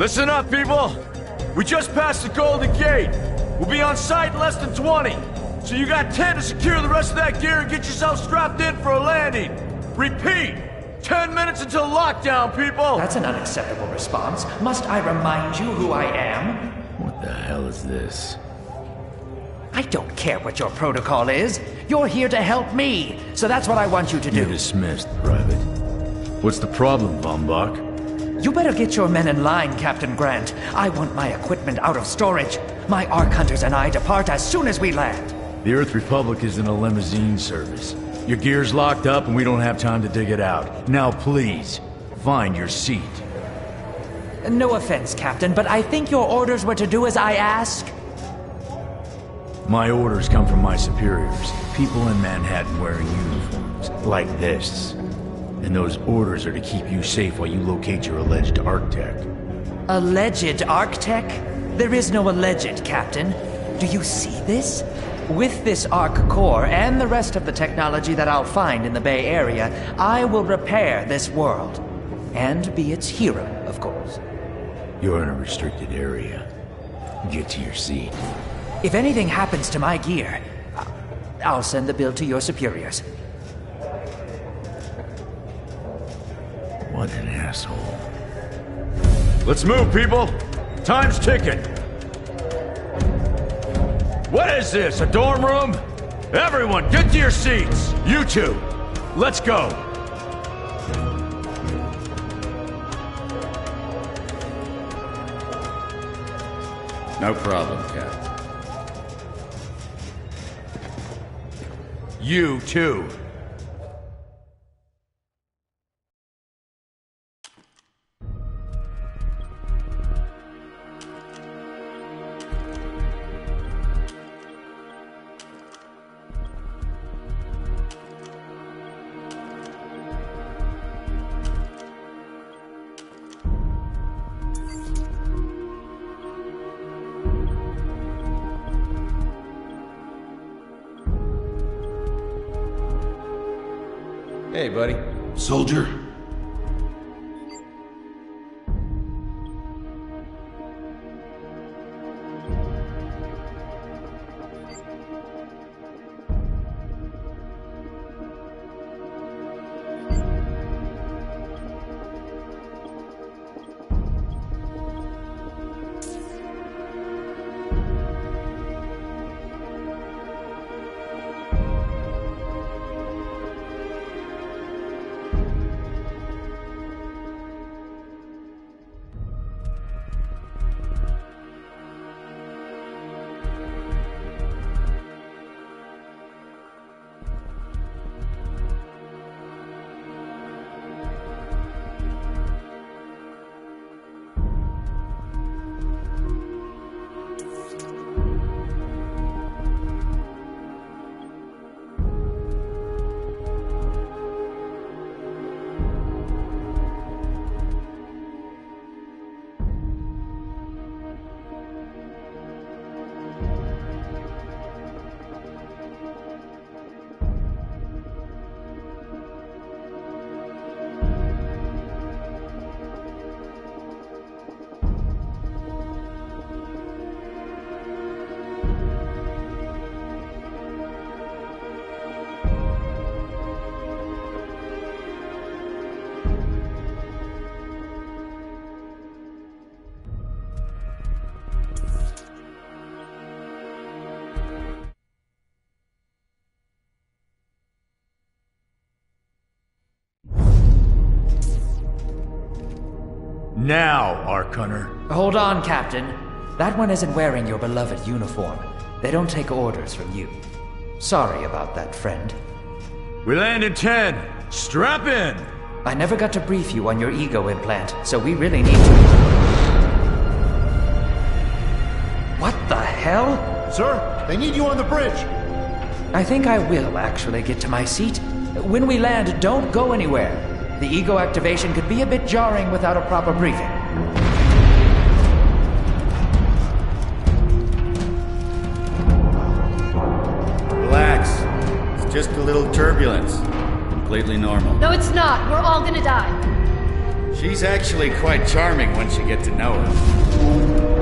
Listen up, people! We just passed the Golden Gate. We'll be on site in less than 20. So you got 10 to secure the rest of that gear and get yourself strapped in for a landing. Repeat! 10 minutes until lockdown, people! That's an unacceptable response. Must I remind you who I am? What the hell is this? I don't care what your protocol is. You're here to help me, so that's what I want you to do. You're dismissed, Private. What's the problem, Von Bach? You better get your men in line, Captain Grant. I want my equipment out of storage. My Ark Hunters and I depart as soon as we land. The Earth Republic is in a limousine service. Your gear's locked up and we don't have time to dig it out. Now please, find your seat. No offense, Captain, but I think your orders were to do as I ask. My orders come from my superiors. People in Manhattan wearing uniforms, like this. And those orders are to keep you safe while you locate your alleged Arc-Tech. Alleged Arc-Tech? There is no alleged, Captain. Do you see this? With this Arc core and the rest of the technology that I'll find in the Bay Area, I will repair this world. And be its hero, of course. You're in a restricted area. Get to your seat. If anything happens to my gear, I'll send the bill to your superiors. What an asshole. Let's move, people! Time's ticking! What is this, a dorm room? Everyone, get to your seats! You two, let's go! No problem, Cap. You too. Hey, buddy. Soldier? Now, Arc Hunter. Hold on, Captain. That one isn't wearing your beloved uniform. They don't take orders from you. Sorry about that, friend. We land in 10. Strap in! I never got to brief you on your ego implant, so we really need to... What the hell? Sir, they need you on the bridge. I think I will actually get to my seat. When we land, don't go anywhere. The ego activation could be a bit jarring without a proper briefing. Relax. It's just a little turbulence. Completely normal. No, it's not. We're all gonna die. She's actually quite charming once you get to know her.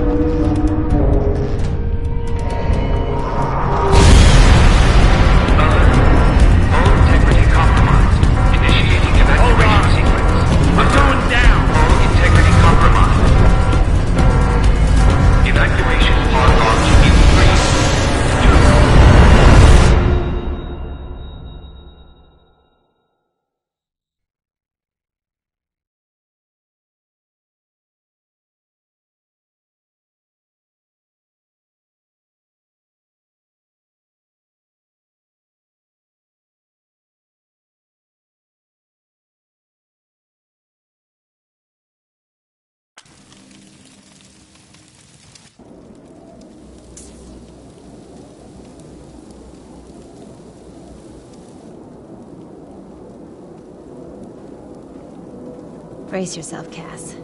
Brace yourself, Cass.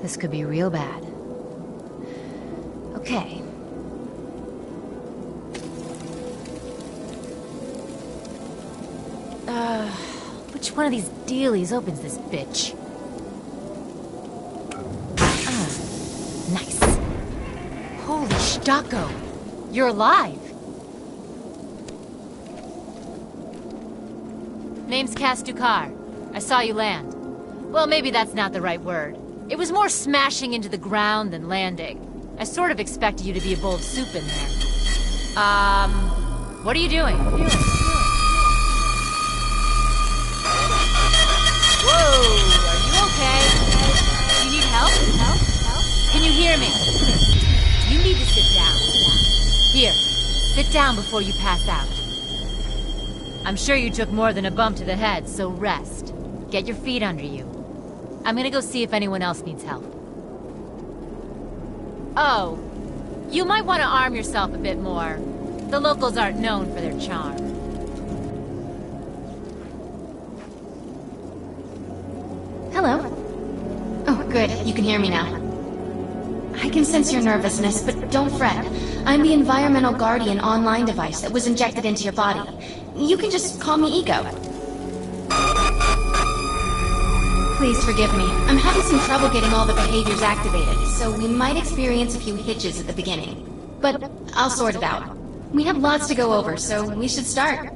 This could be real bad. Okay. Which one of these dealies opens this bitch? Nice. Holy Stocko! You're alive! Name's Cass Dukar. I saw you land. Well, maybe that's not the right word. It was more smashing into the ground than landing. I sort of expected you to be a bowl of soup in there. What are you doing? Whoa, are you okay? You need help? Can you hear me? You need to sit down. Here, sit down before you pass out. I'm sure you took more than a bump to the head, so rest. Get your feet under you. I'm gonna go see if anyone else needs help. Oh, you might want to arm yourself a bit more. The locals aren't known for their charm. Hello. Oh, good. You can hear me now. I can sense your nervousness, but don't fret. I'm the environmental guardian online device that was injected into your body. You can just call me Ego. Please forgive me. I'm having some trouble getting all the behaviors activated, so we might experience a few hitches at the beginning. But I'll sort it out. We have lots to go over, so we should start.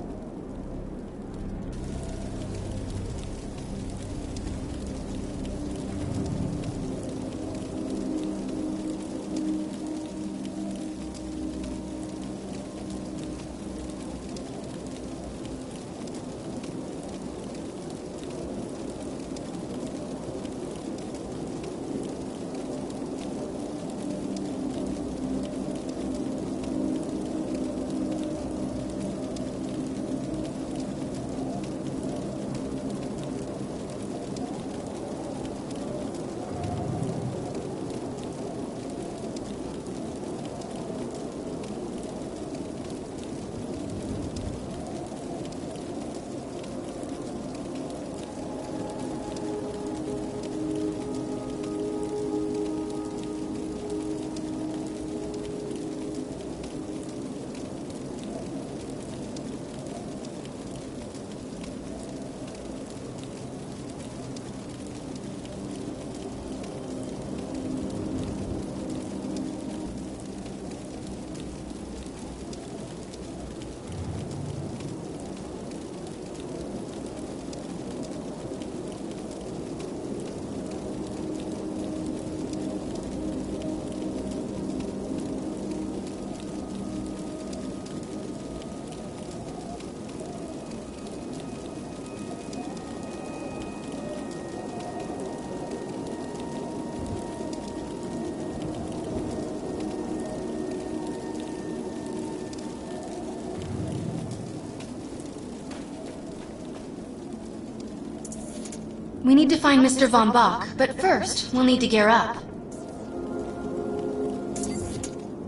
We need to find Mr. Von Bach, but first, we'll need to gear up.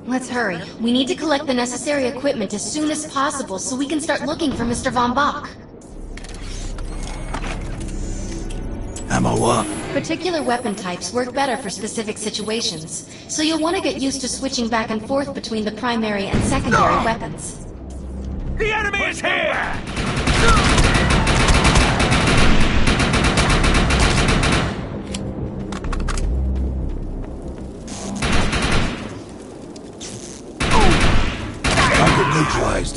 Let's hurry. We need to collect the necessary equipment as soon as possible so we can start looking for Mr. Von Bach. Ammo up. Particular weapon types work better for specific situations, so you'll want to get used to switching back and forth between the primary and secondary weapons. The enemy is here! neutralized.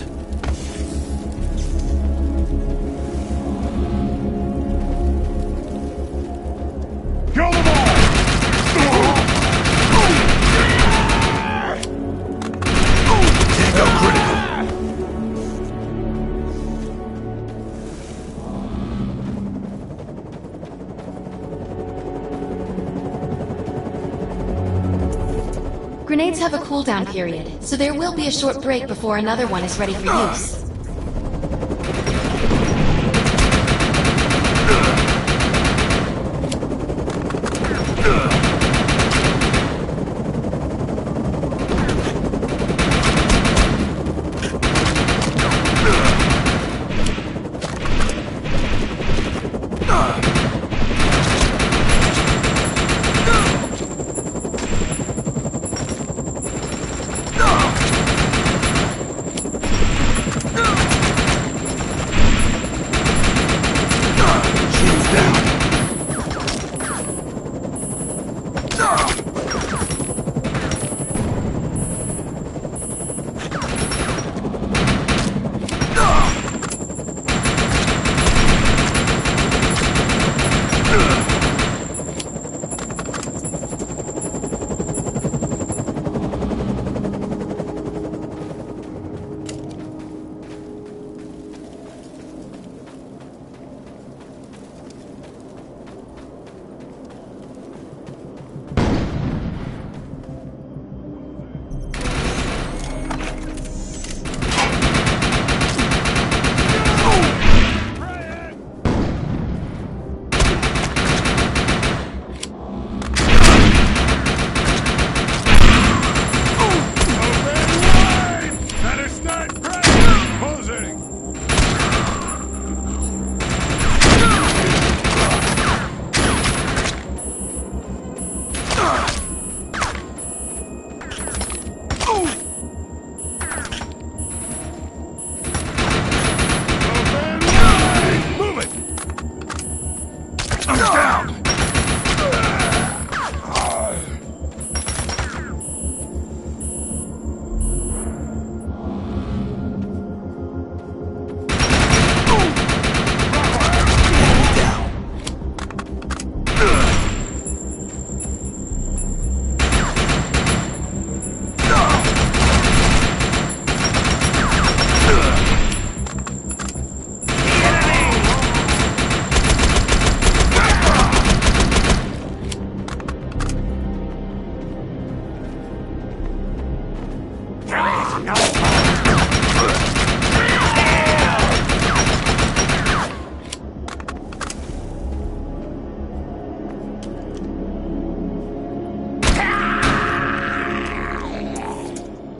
Kill them Tango critical. Grenades have a cooldown period, so there will be a short break before another one is ready for use.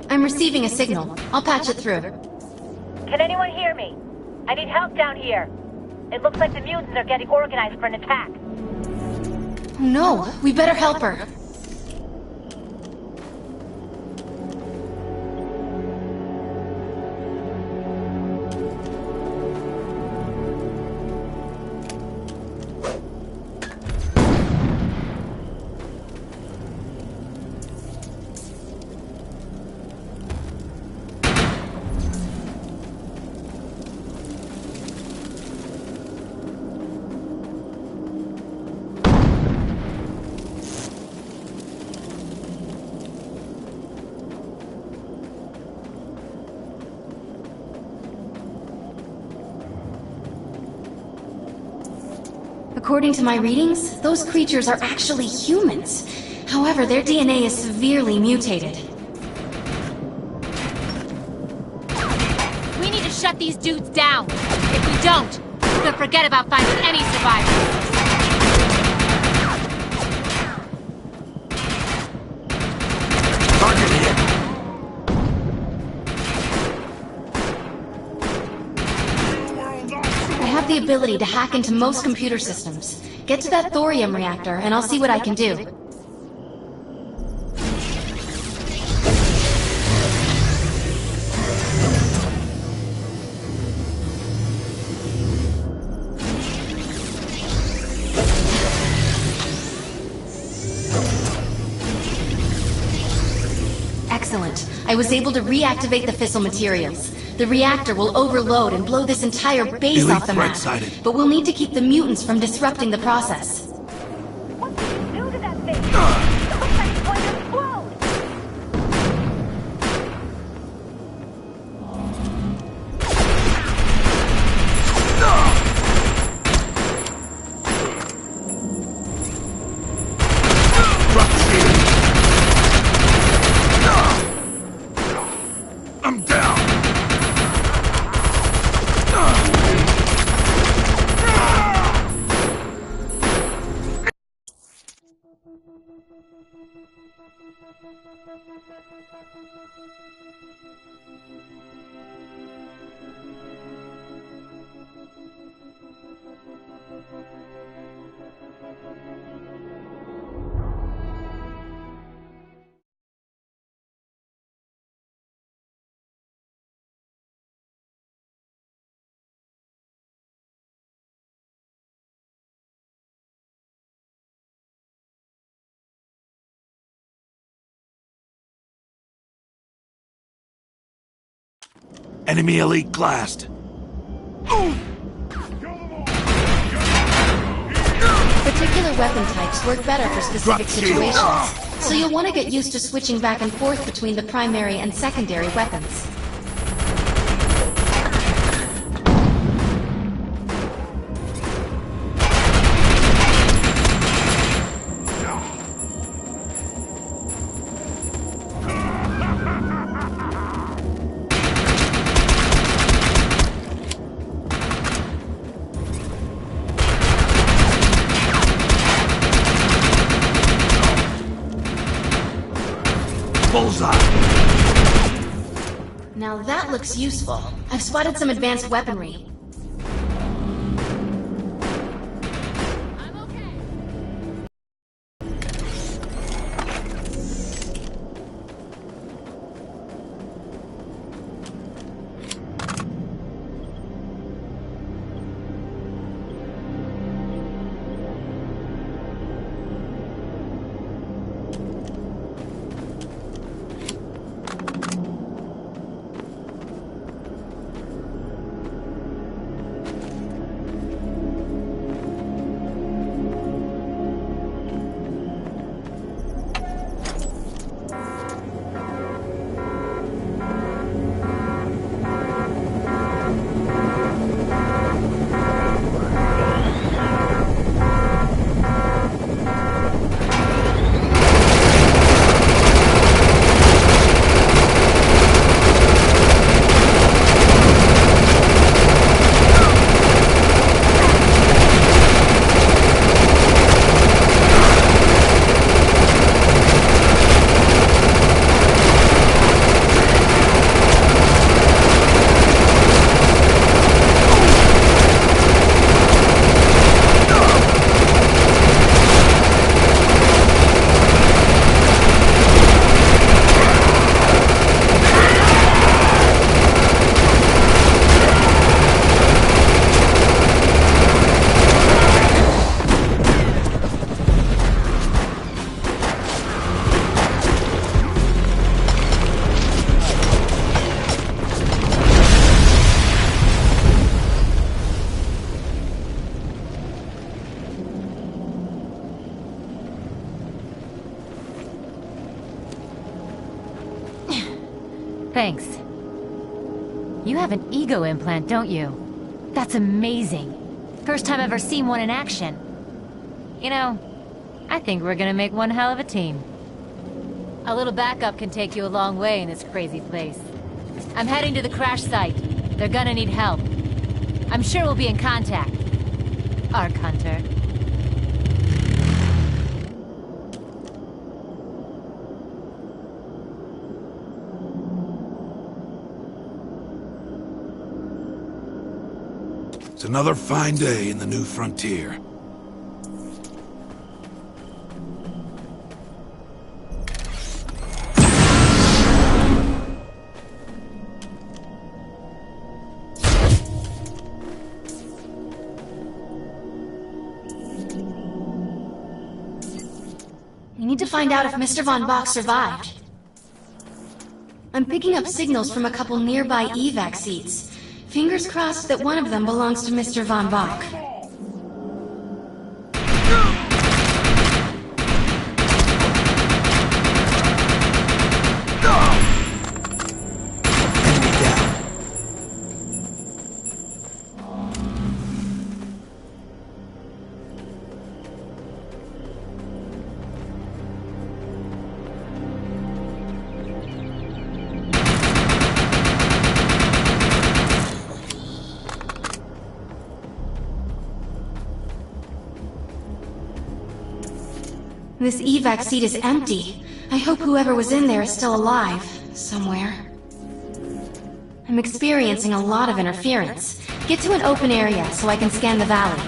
I'm receiving a signal. I'll patch it through. Can anyone hear me? I need help down here. It looks like the mutants are getting organized for an attack. Oh no, we better help her. According to my readings, those creatures are actually humans. However, their DNA is severely mutated. We need to shut these dudes down. If we don't, we're gonna forget about finding any survivors. Target hit. I have the ability to hack into most computer systems. Get to that thorium reactor, and I'll see what I can do. Excellent. I I was able to reactivate the fissile materials. The reactor will overload and blow this entire base Elite off the threat map. sighted. But we'll need to keep the mutants from disrupting the process. What did you do to that thing? It looks like it's going to explode! I'm down. Enemy elite glassed. Particular weapon types work better for specific Drop shield. situations, so you'll want to get used to switching back and forth between the primary and secondary weapons. Bullseye. Now that looks useful. I've spotted some advanced weaponry. Thanks. You have an ego implant, don't you? That's amazing. First time I've ever seen one in action. You know, I think we're gonna make one hell of a team. A little backup can take you a long way in this crazy place. I'm heading to the crash site. They're gonna need help. I'm sure we'll be in contact. Arc Hunter. It's another fine day in the new frontier. We need to find out if Mr. Von Bach survived. I'm picking up signals from a couple nearby evac seats. Fingers crossed that one of them belongs to Mr. Von Bach. This evac seat is empty. I hope whoever was in there is still alive, somewhere. I'm experiencing a lot of interference. Get to an open area so I can scan the valley.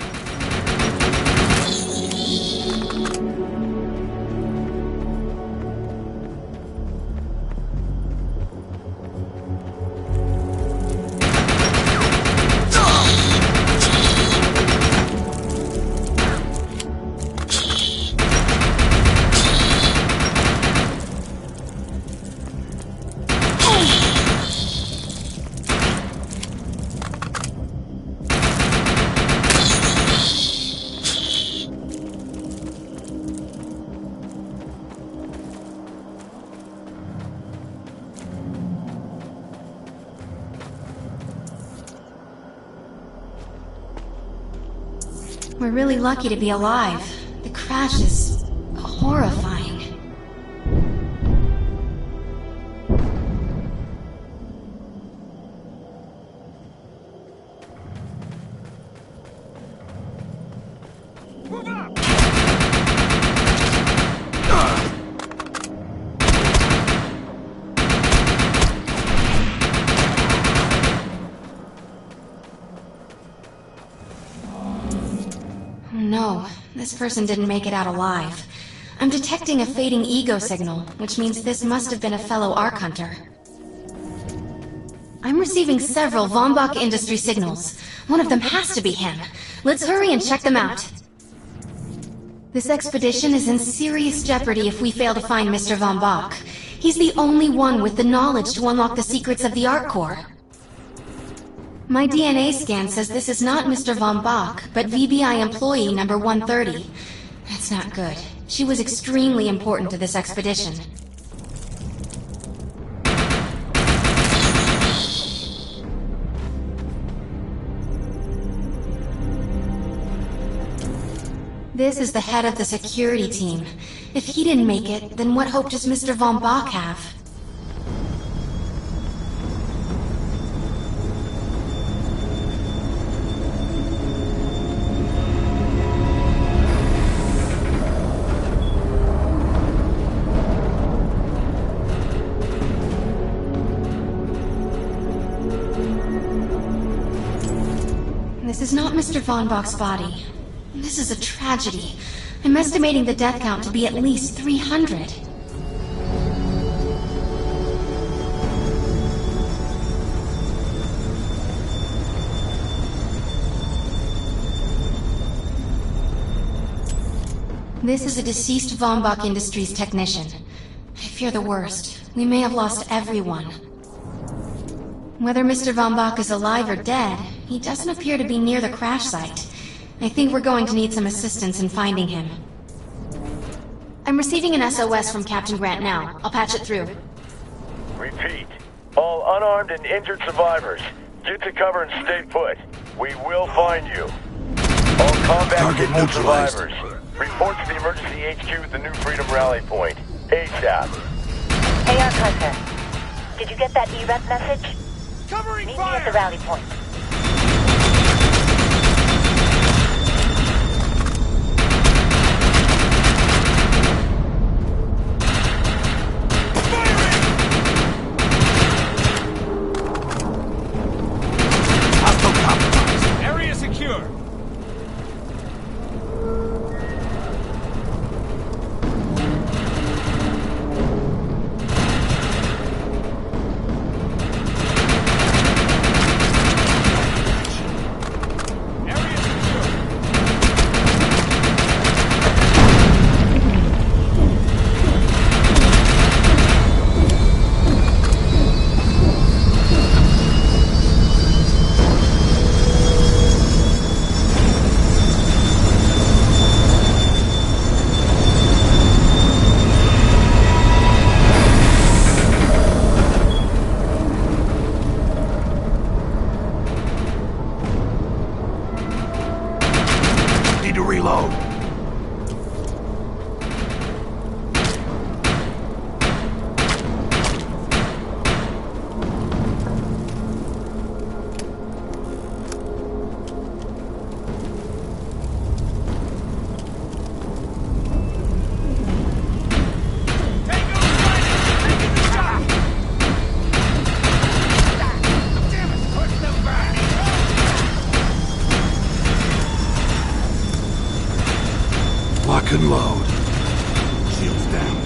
We're really lucky to be alive. The crash is horrifying. No, this person didn't make it out alive. I'm detecting a fading ego signal, which means this must have been a fellow Ark Hunter. I'm receiving several Von Bach Industry signals. One of them has to be him. Let's hurry and check them out. This expedition is in serious jeopardy if we fail to find Mr. Von Bach. He's the only one with the knowledge to unlock the secrets of the Ark Core. My DNA scan says this is not Mr. Von Bach, but VBI employee number 130. That's not good. She was extremely important to this expedition. This is the head of the security team. If he didn't make it, then what hope does Mr. Von Bach have? This is not Mr. Von Bach's body. This is a tragedy. I'm estimating the death count to be at least 300. This is a deceased Von Bach Industries technician. I fear the worst. We may have lost everyone. Whether Mr. Von Bach is alive or dead, he doesn't appear to be near the crash site. I think we're going to need some assistance in finding him. I'm receiving an SOS from Captain Grant now. I'll patch it through. Repeat. All unarmed and injured survivors, get to cover and stay put. We will find you. All combat Target killed neutralized. survivors, report to the emergency HQ at the New Freedom Rally Point. ASAP. Hey, Ark Hunter. Did you get that EREP message? Covering Meet me at the rally point. Area secure. Lock and load. Shields down.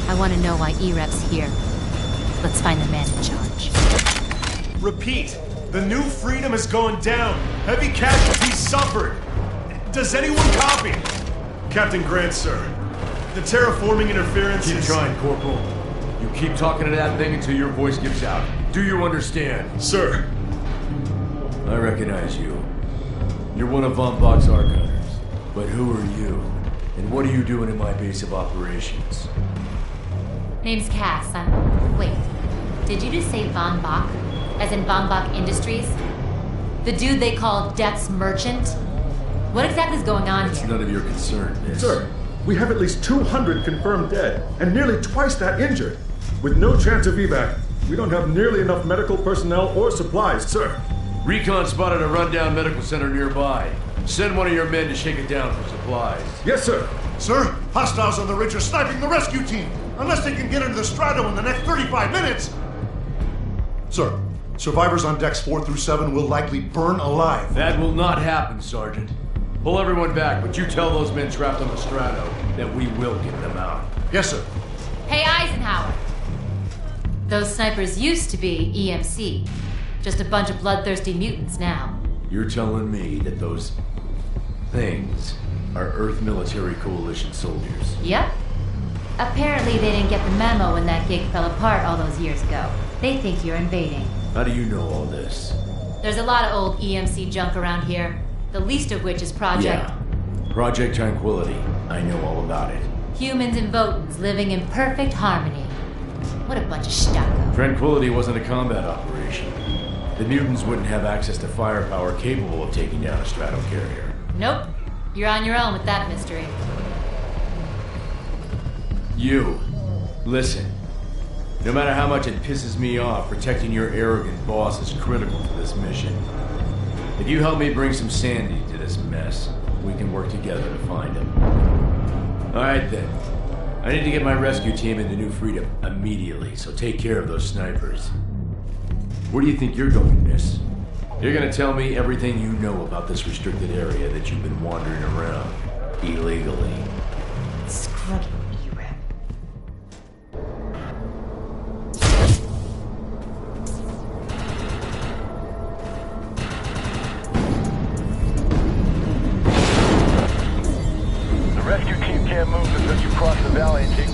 I want to know why E-Rep's here. Let's find the man in charge. Repeat, the New Freedom is going down. Heavy casualties suffered. Does anyone copy? Captain Grant, sir. The terraforming interference Keep is... trying, Corporal. You keep talking to that thing until your voice gives out. Do you understand? Sir. I recognize you. You're one of Von Bach's archives. But who are you? And what are you doing in my base of operations? Name's Cass. Wait. Did you just say Von Bach? As in Von Bach Industries? The dude they call Death's Merchant? What exactly is going on It's here? none of your concern, miss. Sir, we have at least 200 confirmed dead, and nearly twice that injured. With no chance of evac, we don't have nearly enough medical personnel or supplies, sir. Recon spotted a rundown medical center nearby. Send one of your men to shake it down for supplies. Yes, sir. Sir, hostiles on the ridge are sniping the rescue team. Unless they can get into the Strato in the next 35 minutes. Sir, survivors on decks 4 through 7 will likely burn alive. That will not happen, Sergeant. Pull everyone back, but you tell those men trapped on the Strato that we will get them out. Yes, sir. Hey, Eisenhower! Those snipers used to be EMC. Just a bunch of bloodthirsty mutants now. You're telling me that those things are Earth Military Coalition soldiers? Yep. Apparently they didn't get the memo when that gig fell apart all those years ago. They think you're invading. How do you know all this? There's a lot of old EMC junk around here. The least of which is Project... Yeah. Project Tranquility. I know all about it. Humans and Votans living in perfect harmony. What a bunch of stucco. Tranquility wasn't a combat operation. The mutants wouldn't have access to firepower capable of taking down a stratocarrier. Nope. You're on your own with that mystery. You, listen. No matter how much it pisses me off, protecting your arrogant boss is critical to this mission. If you help me bring some sanity to this mess, we can work together to find him. Alright then. I need to get my rescue team into New Freedom immediately, so take care of those snipers. Where do you think you're going, miss? You're gonna tell me everything you know about this restricted area that you've been wandering around illegally. Screw E-Rep. The rescue team can't move until you cross the valley and take...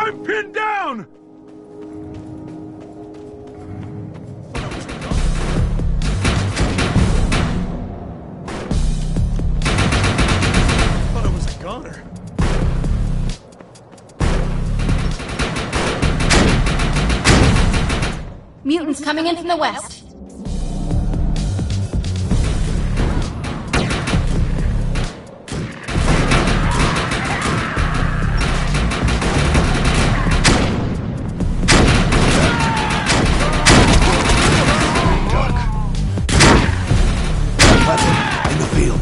I'm pinned down! Thought I was a goner. Mutants coming in from the west. In the field.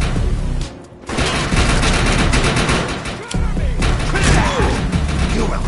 You will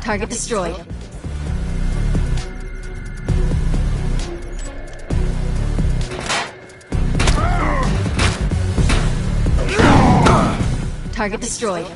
Target destroyed. Target destroyed.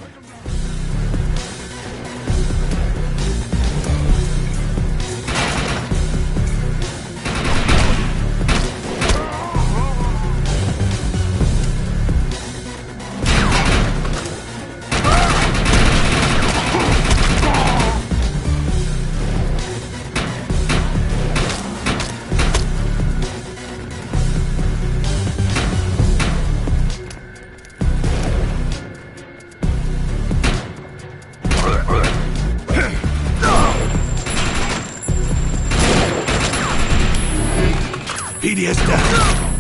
PDS down.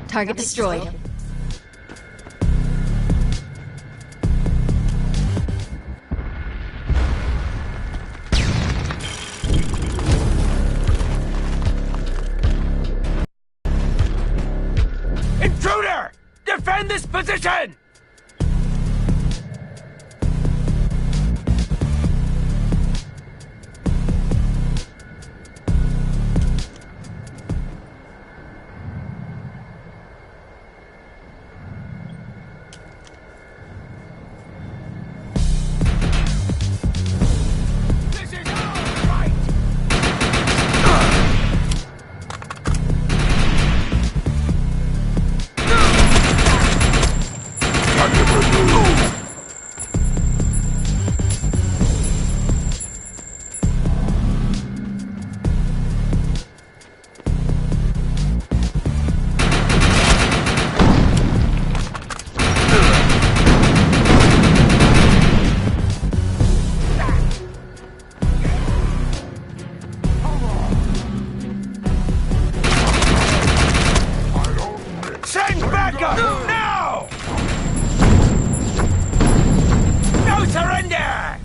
Target destroyed. Intruder! Defend this position! Send backup! Now! No surrender!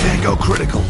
Tango critical.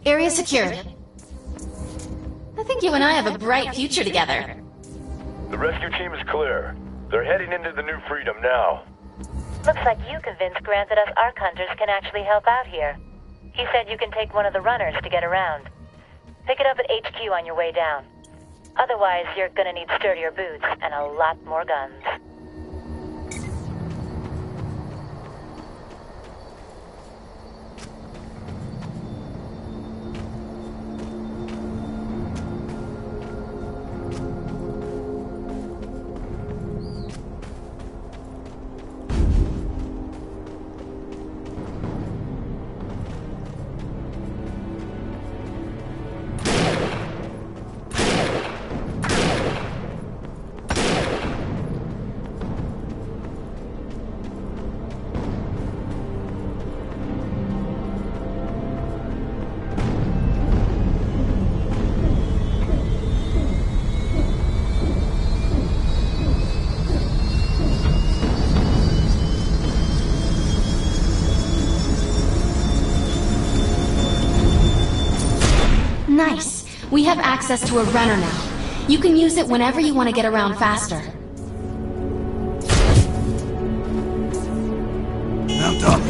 Area secured. I think you and I have a bright future together. The rescue team is clear. They're heading into the New Freedom now. Looks like you convinced Grant that us Ark Hunters can actually help out here. He said you can take one of the runners to get around. Pick it up at HQ on your way down. Otherwise, you're gonna need sturdier boots and a lot more guns. Nice. We have access to a runner now. You can use it whenever you want to get around faster. Mount up.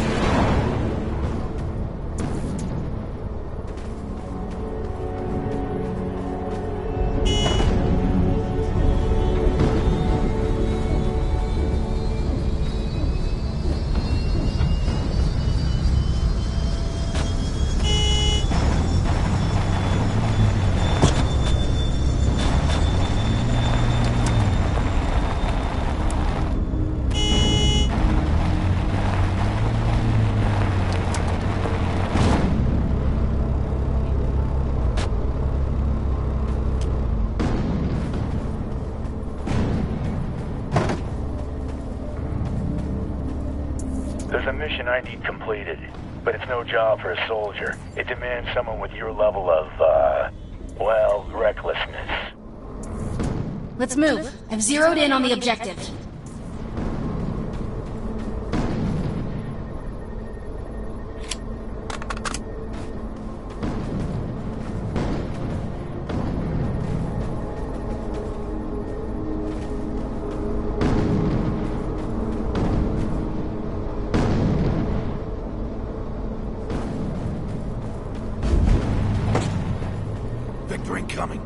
There's a mission I need completed, but it's no job for a soldier. It demands someone with your level of, well, recklessness. Let's move. I've zeroed in on the objective. Victor incoming.